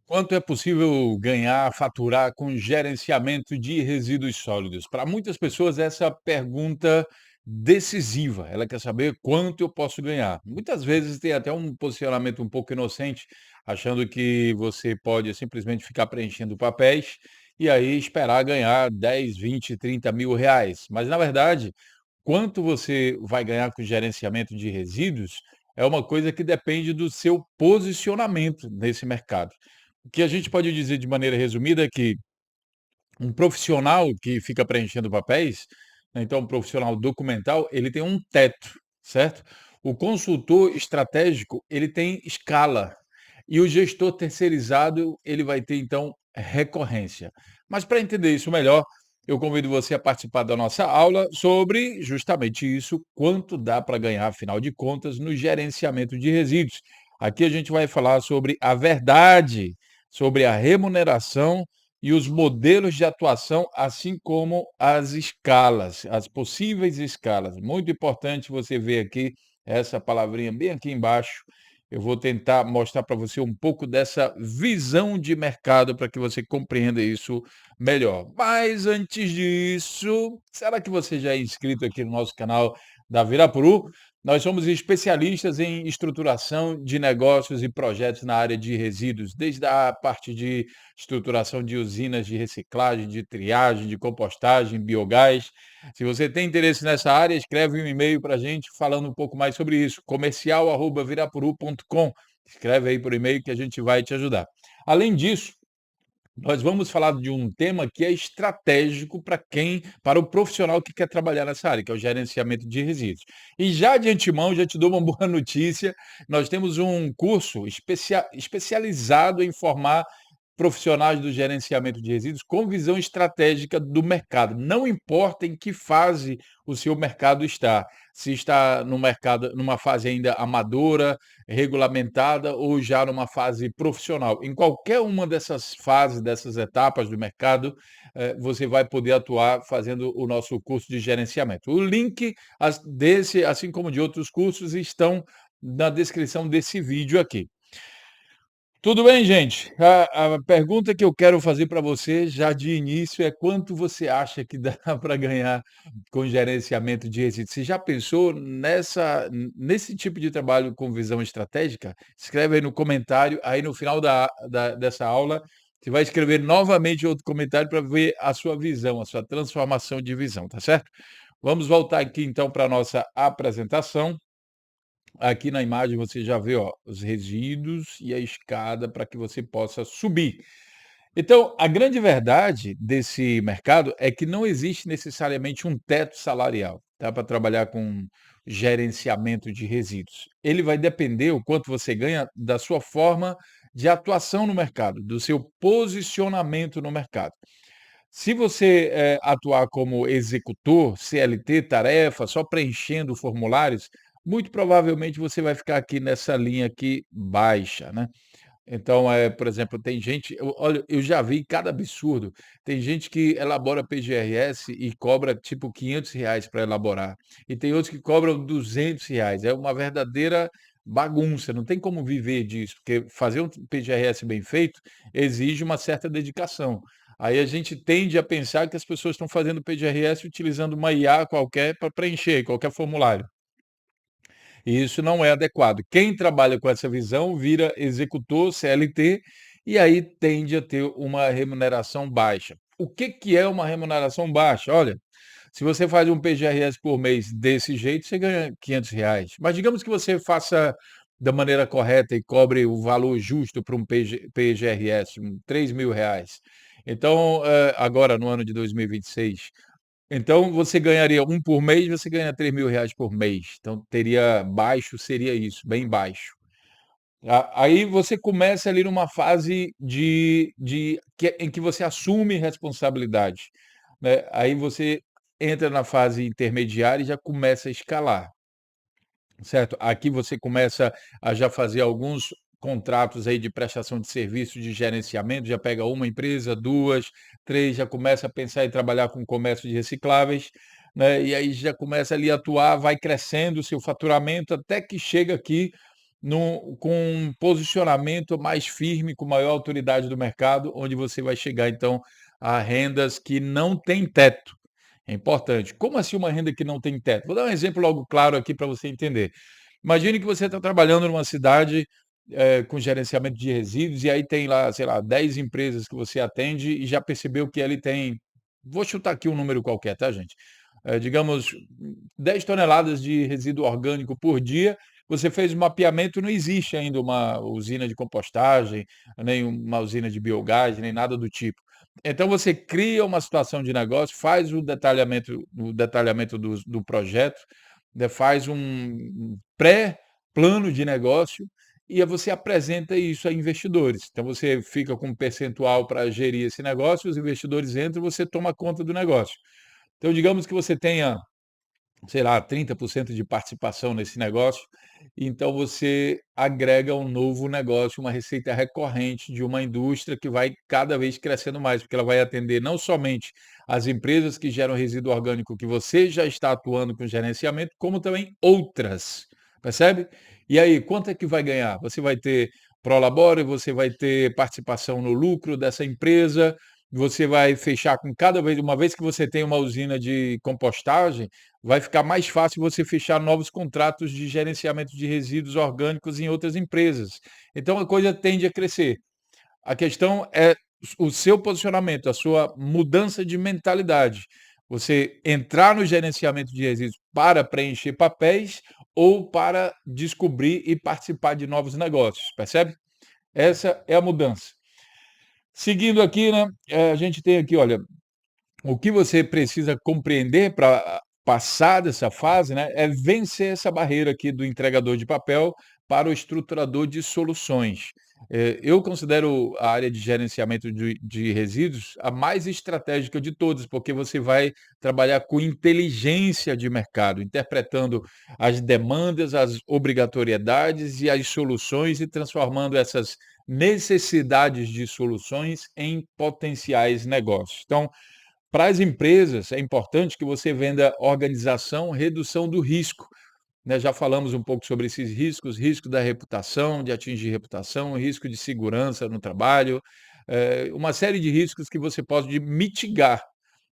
Quanto é possível ganhar, faturar com gerenciamento de resíduos sólidos? Para muitas pessoas, essa é a pergunta decisiva. Ela quer saber quanto eu posso ganhar. Muitas vezes tem até um posicionamento um pouco inocente, achando que você pode simplesmente ficar preenchendo papéis e aí esperar ganhar 10, 20, 30 mil reais. Mas, na verdade, quanto você vai ganhar com gerenciamento de resíduos é uma coisa que depende do seu posicionamento nesse mercado. O que a gente pode dizer de maneira resumida é que um profissional que fica preenchendo papéis, né, então um profissional documental, ele tem um teto, certo? O consultor estratégico, ele tem escala. E o gestor terceirizado, ele vai ter então recorrência. Mas para entender isso melhor, eu convido você a participar da nossa aula sobre justamente isso, quanto dá para ganhar, afinal de contas, no gerenciamento de resíduos. Aqui a gente vai falar sobre a verdade, sobre a remuneração e os modelos de atuação, assim como as escalas, as possíveis escalas. Muito importante você ver aqui essa palavrinha bem aqui embaixo. Eu vou tentar mostrar para você um pouco dessa visão de mercado para que você compreenda isso melhor. Mas antes disso, será que você já é inscrito aqui no nosso canal da Virapuru? Nós somos especialistas em estruturação de negócios e projetos na área de resíduos, desde a parte de estruturação de usinas de reciclagem, de triagem, de compostagem, biogás. Se você tem interesse nessa área, escreve um e-mail para a gente falando um pouco mais sobre isso, comercial@virapuru.com. Escreve aí por e-mail que a gente vai te ajudar. Além disso, nós vamos falar de um tema que é estratégico para o profissional que quer trabalhar nessa área, que é o gerenciamento de resíduos. E já de antemão, já te dou uma boa notícia, nós temos um curso especializado em formar profissionais do gerenciamento de resíduos com visão estratégica do mercado. Não importa em que fase o seu mercado está, se está no mercado numa fase ainda amadora, regulamentada ou já numa fase profissional. Em qualquer uma dessas fases, dessas etapas do mercado, você vai poder atuar fazendo o nosso curso de gerenciamento. O link desse, assim como de outros cursos, estão na descrição desse vídeo aqui. Tudo bem, gente? A pergunta que eu quero fazer para você já de início é quanto você acha que dá para ganhar com gerenciamento de resíduos? Você já pensou nesse tipo de trabalho com visão estratégica? Escreve aí no comentário, aí no final dessa aula, você vai escrever novamente outro comentário para ver a sua visão, a sua transformação de visão, tá certo? Vamos voltar aqui então para a nossa apresentação. Aqui na imagem você já vê, ó, os resíduos e a escada para que você possa subir. Então, a grande verdade desse mercado é que não existe necessariamente um teto salarial, tá, para trabalhar com gerenciamento de resíduos. Ele vai depender o quanto você ganha da sua forma de atuação no mercado, do seu posicionamento no mercado. Se você, atuar como executor, CLT, tarefa, só preenchendo formulários, muito provavelmente você vai ficar aqui nessa linha aqui baixa, né. Então, por exemplo, tem gente olha, eu já vi cada absurdo. Tem gente que elabora PGRS e cobra tipo R$ 500 para elaborar, e tem outros que cobram R$ 200. É uma verdadeira bagunça, não tem como viver disso, porque fazer um PGRS bem feito exige uma certa dedicação. Aí a gente tende a pensar que as pessoas estão fazendo PGRS utilizando uma IA qualquer para preencher qualquer formulário. E isso não é adequado. Quem trabalha com essa visão vira executor CLT e aí tende a ter uma remuneração baixa. O que que é uma remuneração baixa? Olha, se você faz um PGRS por mês desse jeito, você ganha R$ 500. Mas digamos que você faça da maneira correta e cobre o valor justo para um PGRS, R$ 3.000. Então, agora no ano de 2026, então você ganharia um por mês, você ganha R$ 3.000 por mês, então teria baixo seria isso, bem baixo. Aí você começa ali numa fase em que você assume responsabilidade, né, aí você entra na fase intermediária e já começa a escalar. Certo, aqui você começa a já fazer alguns contratos aí de prestação de serviço, de gerenciamento, já pega uma empresa, 2, 3, já começa a pensar em trabalhar com comércio de recicláveis, né, e aí já começa ali a atuar, vai crescendo o seu faturamento até que chega aqui com um posicionamento mais firme, com maior autoridade do mercado, onde você vai chegar então a rendas que não têm teto. É importante. Como assim uma renda que não tem teto? Vou dar um exemplo logo claro aqui para você entender. Imagine que você está trabalhando numa cidade, com gerenciamento de resíduos e aí tem lá, sei lá, 10 empresas que você atende e já percebeu que ele tem, vou chutar aqui um número qualquer, tá, gente? Digamos, 10 toneladas de resíduo orgânico por dia. Você fez o mapeamento, não existe ainda uma usina de compostagem, nem uma usina de biogás, nem nada do tipo. Então você cria uma situação de negócio, faz o detalhamento do projeto, né, faz um pré-plano de negócio e aí você apresenta isso a investidores. Então você fica com um percentual para gerir esse negócio, os investidores entram, você toma conta do negócio. Então digamos que você tenha, sei lá, 30% de participação nesse negócio, então você agrega um novo negócio, uma receita recorrente de uma indústria que vai cada vez crescendo mais, porque ela vai atender não somente as empresas que geram resíduo orgânico que você já está atuando com gerenciamento, como também outras, percebe? E aí, quanto é que vai ganhar? Você vai ter prolabore, você vai ter participação no lucro dessa empresa, você vai fechar com cada vez, uma vez que você tem uma usina de compostagem, vai ficar mais fácil você fechar novos contratos de gerenciamento de resíduos orgânicos em outras empresas. Então a coisa tende a crescer. A questão é o seu posicionamento, a sua mudança de mentalidade. Você entrar no gerenciamento de resíduos para preencher papéis ou para descobrir e participar de novos negócios, percebe? Essa é a mudança. Seguindo aqui, né, a gente tem aqui, olha, o que você precisa compreender para passar dessa fase, né, é vencer essa barreira aqui do entregador de papel para o estruturador de soluções. Eu considero a área de gerenciamento de resíduos a mais estratégica de todas, porque você vai trabalhar com inteligência de mercado, interpretando as demandas, as obrigatoriedades e as soluções e transformando essas necessidades de soluções em potenciais negócios. Então, para as empresas, é importante que você venda organização, redução do risco, né, já falamos um pouco sobre esses riscos, risco da reputação, de atingir reputação, risco de segurança no trabalho, uma série de riscos que você pode mitigar.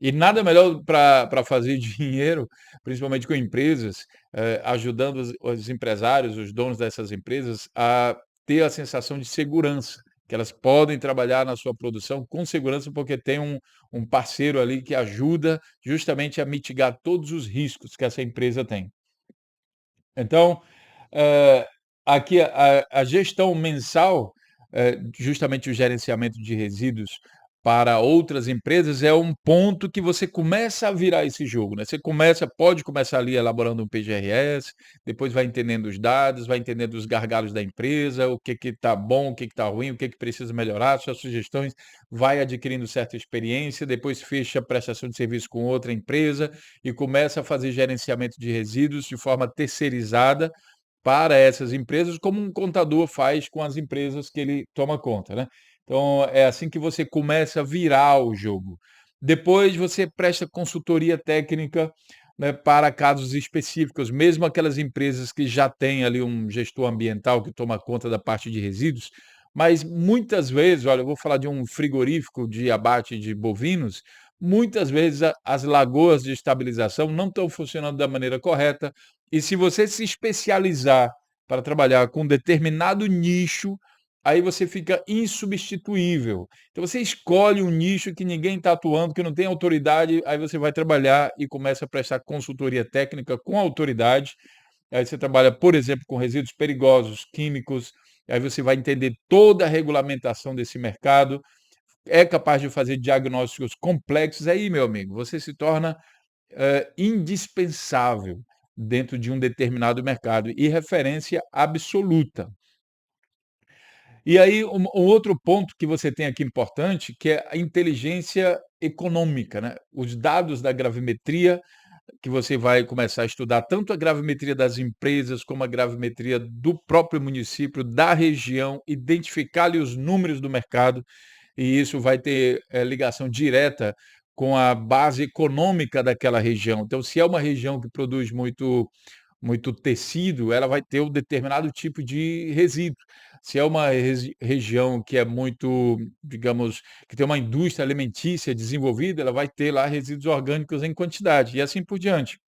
E nada melhor para fazer dinheiro, principalmente com empresas, ajudando os empresários, os donos dessas empresas, a ter a sensação de segurança, que elas podem trabalhar na sua produção com segurança, porque tem um parceiro ali que ajuda justamente a mitigar todos os riscos que essa empresa tem. Então, eh, aqui a gestão mensal, justamente o gerenciamento de resíduos para outras empresas é um ponto que você começa a virar esse jogo, né. Você pode começar ali elaborando um PGRS, depois vai entendendo os dados, vai entendendo os gargalos da empresa, o que que está bom, o que que está ruim, o que que precisa melhorar, suas sugestões, vai adquirindo certa experiência, depois fecha a prestação de serviço com outra empresa e começa a fazer gerenciamento de resíduos de forma terceirizada para essas empresas, como um contador faz com as empresas que ele toma conta, né. Então, é assim que você começa a virar o jogo. Depois você presta consultoria técnica, né, para casos específicos, mesmo aquelas empresas que já têm ali um gestor ambiental que toma conta da parte de resíduos, mas muitas vezes, olha, eu vou falar de um frigorífico de abate de bovinos, muitas vezes as lagoas de estabilização não estão funcionando da maneira correta, e se você se especializar para trabalhar com determinado nicho, aí você fica insubstituível. Então você escolhe um nicho que ninguém está atuando, que não tem autoridade, aí você vai trabalhar e começa a prestar consultoria técnica com autoridade. Aí você trabalha, por exemplo, com resíduos perigosos, químicos, aí você vai entender toda a regulamentação desse mercado, é capaz de fazer diagnósticos complexos, aí, meu amigo, você se torna indispensável dentro de um determinado mercado e referência absoluta. E aí um outro ponto que você tem aqui importante, que é a inteligência econômica, né. Os dados da gravimetria, que você vai começar a estudar tanto a gravimetria das empresas, como a gravimetria do próprio município, da região, identificar ali os números do mercado, e isso vai ter, ligação direta com a base econômica daquela região. Então, se é uma região que produz muito muito tecido, ela vai ter um determinado tipo de resíduo. Se é uma região que é muito, digamos, que tem uma indústria alimentícia desenvolvida, ela vai ter lá resíduos orgânicos em quantidade, e assim por diante.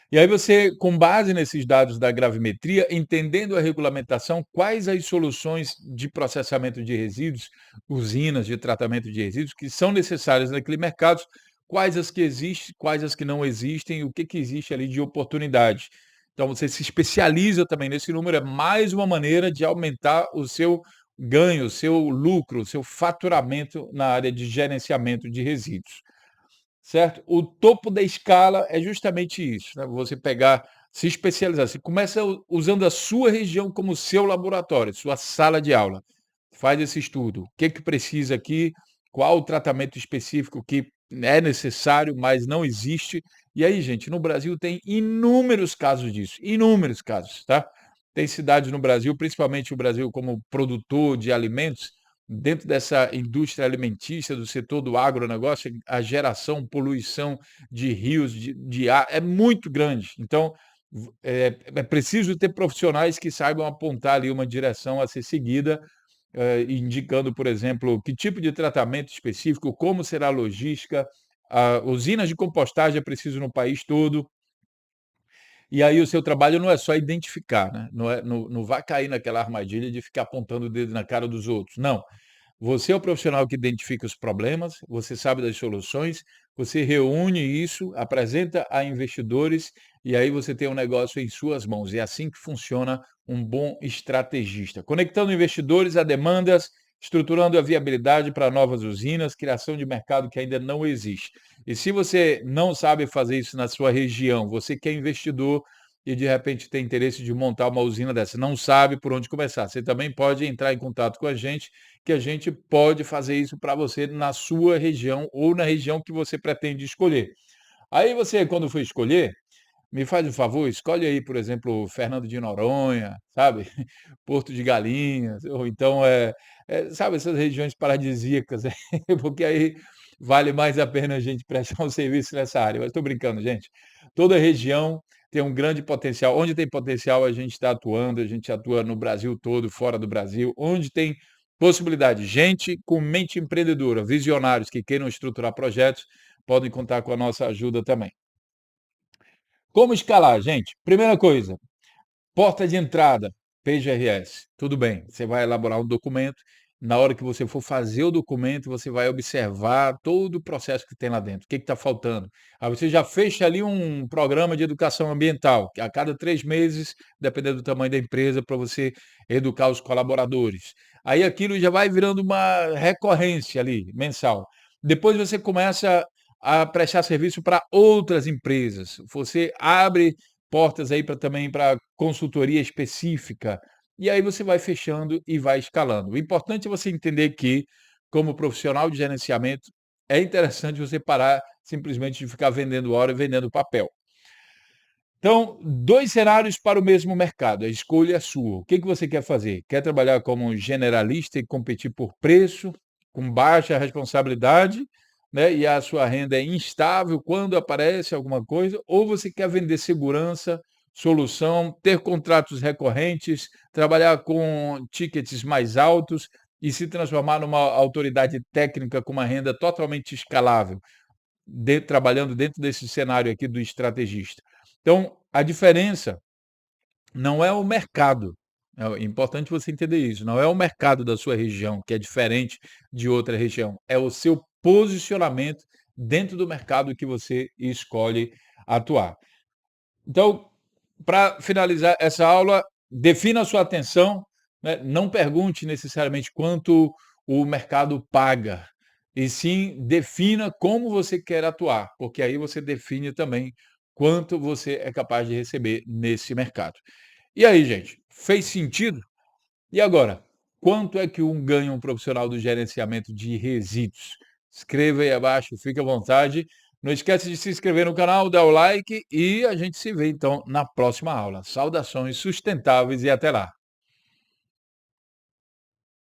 E aí você, com base nesses dados da gravimetria, entendendo a regulamentação, quais as soluções de processamento de resíduos, usinas de tratamento de resíduos, que são necessárias naquele mercado, quais as que existem, quais as que não existem, o que que existe ali de oportunidade. Então você se especializa também nesse número, é mais uma maneira de aumentar o seu ganho, o seu lucro, o seu faturamento na área de gerenciamento de resíduos. Certo? O topo da escala é justamente isso, né, você pegar, se especializar. Você começa usando a sua região como seu laboratório, sua sala de aula. Faz esse estudo. O que que precisa aqui, qual o tratamento específico que é necessário, mas não existe. E aí, gente, no Brasil tem inúmeros casos disso, inúmeros casos, tá. Tem cidades no Brasil, principalmente o Brasil como produtor de alimentos, dentro dessa indústria alimentícia, do setor do agronegócio, a geração, poluição de rios, de ar, é muito grande. Então, é preciso ter profissionais que saibam apontar ali uma direção a ser seguida, indicando, por exemplo, que tipo de tratamento específico, como será a logística, usinas de compostagem é preciso no país todo, e aí o seu trabalho não é só identificar, né, não vai cair naquela armadilha de ficar apontando o dedo na cara dos outros, não. Você é o profissional que identifica os problemas, você sabe das soluções, você reúne isso, apresenta a investidores e aí você tem um negócio em suas mãos. É assim que funciona um bom estrategista. Conectando investidores a demandas, estruturando a viabilidade para novas usinas, criação de mercado que ainda não existe. E se você não sabe fazer isso na sua região, você que é investidor e de repente tem interesse de montar uma usina dessa, não sabe por onde começar, você também pode entrar em contato com a gente, que a gente pode fazer isso para você na sua região ou na região que você pretende escolher. Aí você, quando for escolher, me faz um favor, escolhe aí, por exemplo, Fernando de Noronha, sabe, Porto de Galinhas, ou então, sabe, essas regiões paradisíacas, porque aí vale mais a pena a gente prestar um serviço nessa área. Mas estou brincando, gente. Toda região tem um grande potencial. Onde tem potencial, a gente está atuando, a gente atua no Brasil todo, fora do Brasil. Onde tem possibilidade, gente com mente empreendedora, visionários que queiram estruturar projetos, podem contar com a nossa ajuda também. Como escalar, gente? Primeira coisa, porta de entrada, PGRS. Tudo bem, você vai elaborar um documento. Na hora que você for fazer o documento, você vai observar todo o processo que tem lá dentro. O que está faltando? Aí você já fecha ali um programa de educação ambiental, que a cada 3 meses, dependendo do tamanho da empresa, para você educar os colaboradores. Aí aquilo já vai virando uma recorrência ali, mensal. Depois você começa a prestar serviço para outras empresas. Você abre portas aí para também para consultoria específica, e aí você vai fechando e vai escalando. O importante é você entender que, como profissional de gerenciamento, é interessante você parar simplesmente de ficar vendendo hora e vendendo papel. Então, 2 cenários para o mesmo mercado, a escolha é sua. O que que você quer fazer? Quer trabalhar como generalista e competir por preço, com baixa responsabilidade, né, e a sua renda é instável quando aparece alguma coisa, ou você quer vender segurança, solução, ter contratos recorrentes, trabalhar com tickets mais altos e se transformar numa autoridade técnica com uma renda totalmente escalável, trabalhando dentro desse cenário aqui do estrategista. Então, a diferença não é o mercado, é importante você entender isso, não é o mercado da sua região que é diferente de outra região, é o seu posicionamento dentro do mercado que você escolhe atuar. Então, para finalizar essa aula, defina a sua atenção, né, não pergunte necessariamente quanto o mercado paga, e sim defina como você quer atuar, porque aí você define também quanto você é capaz de receber nesse mercado. E aí, gente, fez sentido? E agora, quanto é que ganha um profissional do gerenciamento de resíduos? Escreva aí abaixo, fique à vontade. Não esquece de se inscrever no canal, dar o like e a gente se vê então na próxima aula. Saudações sustentáveis e até lá.